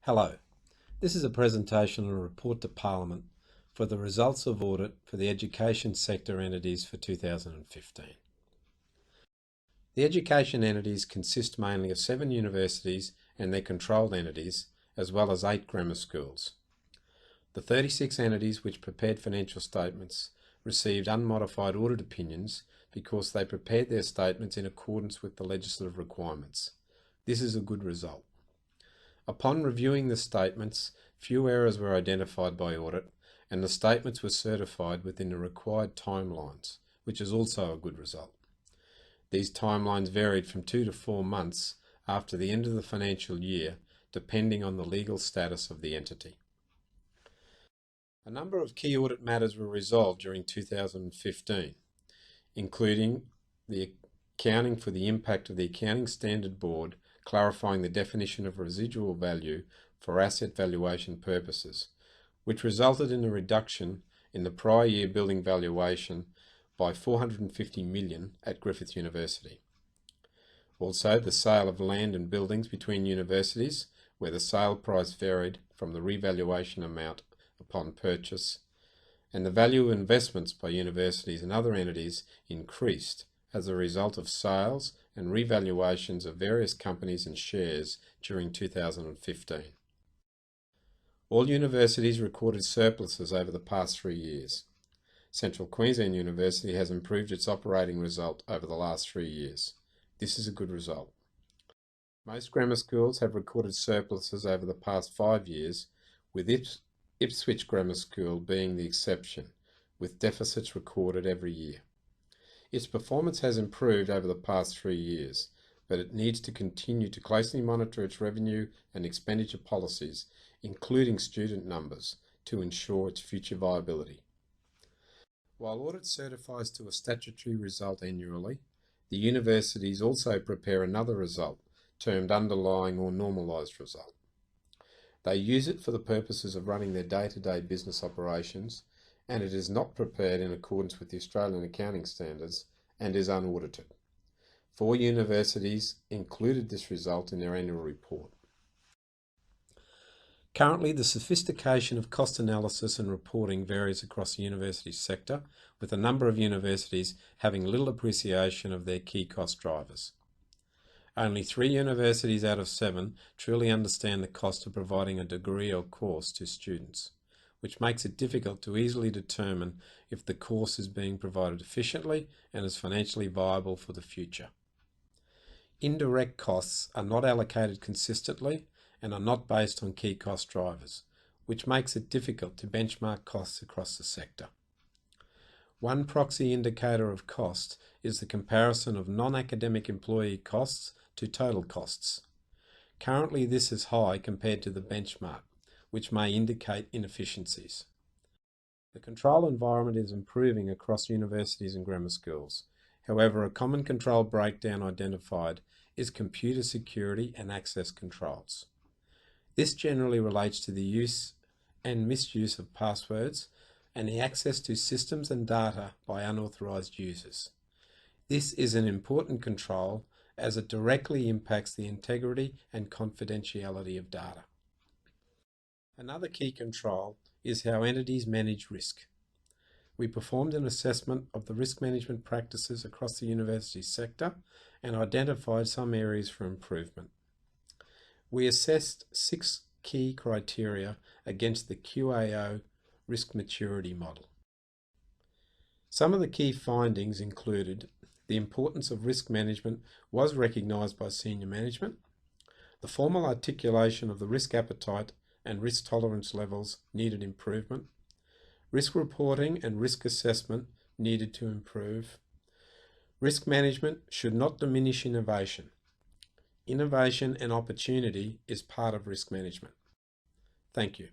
Hello, this is a presentation on a report to Parliament for the results of audit for the education sector entities for 2015. The education entities consist mainly of 7 universities and their controlled entities, as well as 8 grammar schools. The 36 entities which prepared financial statements received unmodified audit opinions because they prepared their statements in accordance with the legislative requirements. This is a good result. Upon reviewing the statements, few errors were identified by audit, and the statements were certified within the required timelines, which is also a good result. These timelines varied from 2 to 4 months after the end of the financial year, depending on the legal status of the entity. A number of key audit matters were resolved during 2015, including the accounting for the impact of the Accounting Standard Board clarifying the definition of residual value for asset valuation purposes, which resulted in a reduction in the prior year building valuation by $450 million at Griffith University. Also, the sale of land and buildings between universities, where the sale price varied from the revaluation amount upon purchase, and the value of investments by universities and other entities increased as a result of sales and revaluations of various companies and shares during 2015. All universities recorded surpluses over the past 3 years. Central Queensland University has improved its operating result over the last 3 years. This is a good result. Most grammar schools have recorded surpluses over the past 5 years, with Ipswich Grammar School being the exception, with deficits recorded every year. Its performance has improved over the past 3 years, but it needs to continue to closely monitor its revenue and expenditure policies, including student numbers, to ensure its future viability. While audit certifies to a statutory result annually, the universities also prepare another result, termed underlying or normalised result. They use it for the purposes of running their day-to-day business operations, and it is not prepared in accordance with the Australian accounting standards and is unaudited. 4 universities included this result in their annual report. Currently, the sophistication of cost analysis and reporting varies across the university sector, with a number of universities having little appreciation of their key cost drivers. Only 3 universities out of 7 truly understand the cost of providing a degree or course to students, which makes it difficult to easily determine if the course is being provided efficiently and is financially viable for the future. Indirect costs are not allocated consistently and are not based on key cost drivers, which makes it difficult to benchmark costs across the sector. One proxy indicator of cost is the comparison of non-academic employee costs to total costs. Currently, this is high compared to the benchmark, which may indicate inefficiencies. The control environment is improving across universities and grammar schools. However, a common control breakdown identified is computer security and access controls. This generally relates to the use and misuse of passwords and the access to systems and data by unauthorized users. This is an important control as it directly impacts the integrity and confidentiality of data. Another key control is how entities manage risk. We performed an assessment of the risk management practices across the university sector and identified some areas for improvement. We assessed 6 key criteria against the QAO risk maturity model. Some of the key findings included the importance of risk management was recognised by senior management, the formal articulation of the risk appetite and risk tolerance levels needed improvement, risk reporting and risk assessment needed to improve. Risk management should not diminish innovation. Innovation and opportunity is part of risk management. Thank you.